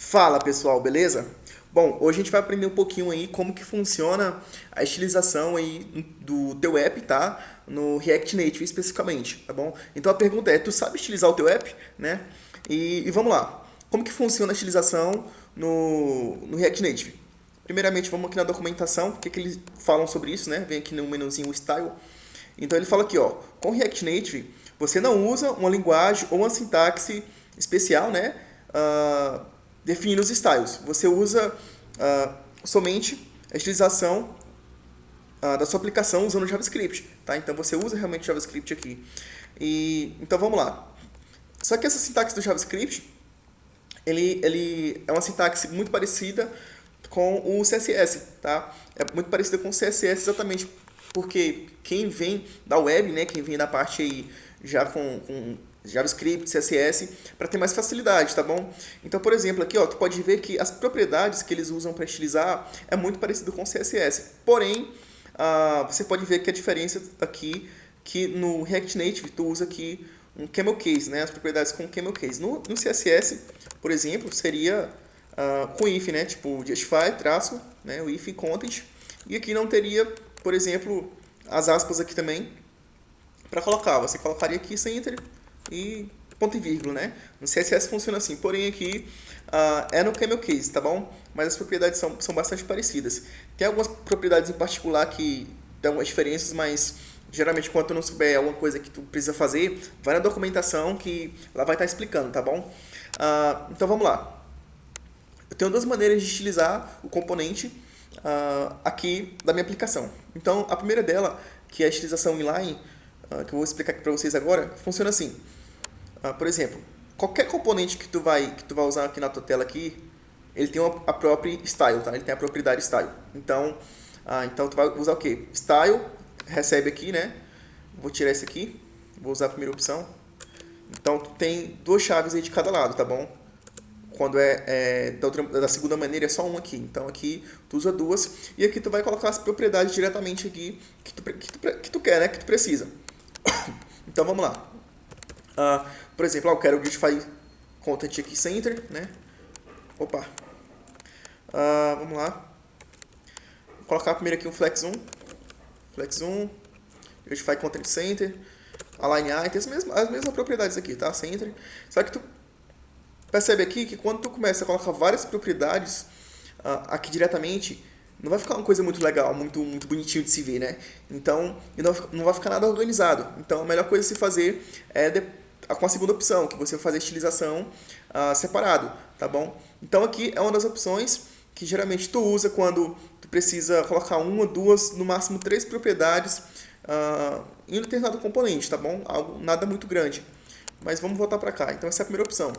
Fala pessoal, beleza? Bom, hoje a gente vai aprender um pouquinho aí como que funciona a estilização aí do teu app, tá? No React Native especificamente, tá bom? Então a pergunta é, tu sabe estilizar o teu app, né? E vamos lá, como que funciona a estilização no React Native? Primeiramente, vamos aqui na documentação, o que que eles falam sobre isso, né? Vem aqui no menuzinho Style. Então ele fala aqui, ó, com React Native, você não usa uma linguagem ou uma sintaxe especial, né? Definindo os styles. Você usa somente a estilização da sua aplicação usando JavaScript, tá? Então você usa realmente JavaScript aqui. Então vamos lá. Só que essa sintaxe do JavaScript, ele é uma sintaxe muito parecida com o CSS, tá? É muito parecida com o CSS exatamente porque quem vem da web, né, quem vem da parte aí já com JavaScript, CSS, para ter mais facilidade, tá bom? Então, por exemplo, aqui, ó, tu pode ver que as propriedades que eles usam para estilizar é muito parecido com o CSS. Porém, você pode ver que a diferença aqui, que no React Native tu usa aqui um camel case, né? As propriedades com camel case. No CSS, por exemplo, seria com if, né? Tipo, justify, traço, né? O if content. E aqui não teria, por exemplo, as aspas aqui também para colocar. Você colocaria aqui center e ponto e vírgula, né? No CSS funciona assim, porém aqui é no camel case, tá bom? Mas as propriedades são bastante parecidas. Tem algumas propriedades em particular que dão algumas diferenças, mas geralmente quando tu não souber alguma coisa que tu precisa fazer, vai na documentação que lá vai estar explicando, tá bom? Então vamos lá. Eu tenho duas maneiras de estilizar o componente aqui da minha aplicação. Então a primeira dela, que é a estilização inline, que eu vou explicar aqui para vocês agora, funciona assim. Por exemplo, qualquer componente que tu vai usar aqui na tua tela aqui, ele tem a própria style, tá? Ele tem a propriedade style. Então tu vai usar o quê? Style, recebe aqui, né? Vou tirar esse aqui, vou usar a primeira opção. Então tu tem duas chaves aí de cada lado, tá bom? Quando da segunda maneira é só uma aqui. Então aqui tu usa duas e aqui tu vai colocar as propriedades diretamente aqui que tu quer, né? Que tu precisa. Então vamos lá. Por exemplo, eu quero o Justify Content aqui center, né? Opa. Vamos lá. Vou colocar primeiro aqui um Flex 1. Justify Content Center. Align Items, as mesmas propriedades aqui, tá? Center. Só que tu percebe aqui que quando tu começa a colocar várias propriedades aqui diretamente, não vai ficar uma coisa muito legal, muito bonitinho de se ver, né? Então, não vai ficar nada organizado. Então, a melhor coisa a se fazer é com a segunda opção, que você vai fazer a estilização separado, tá bom? Então, aqui é uma das opções que geralmente tu usa quando tu precisa colocar uma, duas, no máximo três propriedades em um determinado componente, tá bom? Nada muito grande. Mas vamos voltar para cá. Então, essa é a primeira opção.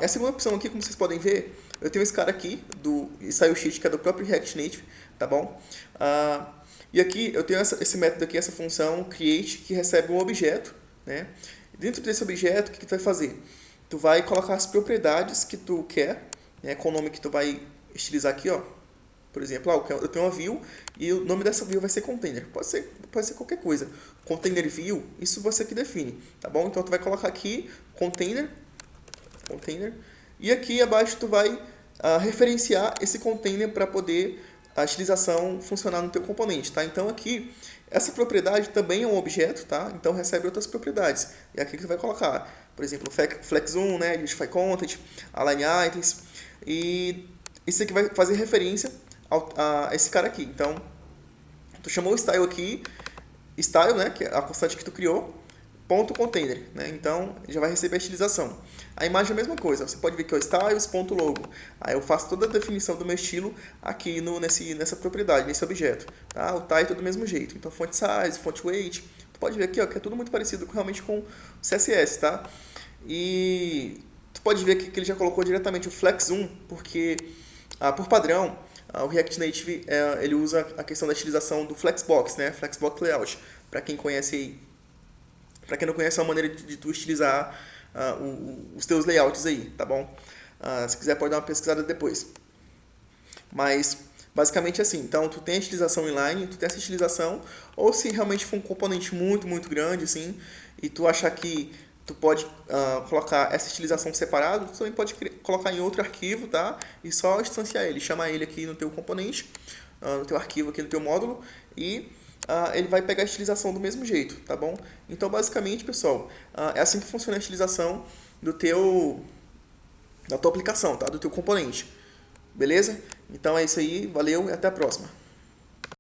A segunda opção aqui, como vocês podem ver, eu tenho esse cara aqui, do Style Sheet, que é do próprio React Native, tá bom? E aqui eu tenho esse método aqui, essa função create, que recebe um objeto, né? Dentro desse objeto, o que tu vai fazer? Tu vai colocar as propriedades que tu quer, né? Com o nome que tu vai estilizar aqui, ó. Por exemplo, eu tenho uma view e o nome dessa view vai ser container. Pode ser qualquer coisa. Container view, isso você que define, tá bom? Então tu vai colocar aqui container, e aqui abaixo tu vai referenciar esse container para poder a estilização funcionar no teu componente, tá? Então aqui, essa propriedade também é um objeto, tá? Então recebe outras propriedades. E aqui que tu vai colocar, por exemplo, flex1, né? Justify content, align items, e isso aqui vai fazer referência a esse cara aqui. Então, tu chamou o style aqui, style, né? Que é a constante que tu criou, ponto container, né? Então já vai receber a estilização. A imagem é a mesma coisa, você pode ver que é o styles.logo. Aí eu faço toda a definição do meu estilo aqui nessa propriedade, nesse objeto, tá? O title do mesmo jeito. Então font size, font weight, tu pode ver aqui, ó, que é tudo muito parecido realmente com o CSS, tá? E tu pode ver que ele já colocou diretamente o Flex 1, porque por padrão o React Native ele usa a questão da estilização do Flexbox, né? Flexbox Layout. Para quem conhece aí, para quem não conhece, é uma maneira de tu estilizar os teus layouts aí, tá bom? Se quiser pode dar uma pesquisada depois. Mas, basicamente é assim. Então, tu tem a estilização inline, tu tem essa estilização, ou se realmente for um componente muito grande, assim, e tu achar que tu pode colocar essa estilização separado, tu também pode colocar em outro arquivo, tá? E só instanciar ele, chamar ele aqui no teu componente, no teu arquivo aqui no teu módulo, e ele vai pegar a estilização do mesmo jeito, tá bom? Então, basicamente, pessoal, é assim que funciona a estilização da tua aplicação, tá? Do teu componente. Beleza? Então é isso aí, valeu e até a próxima.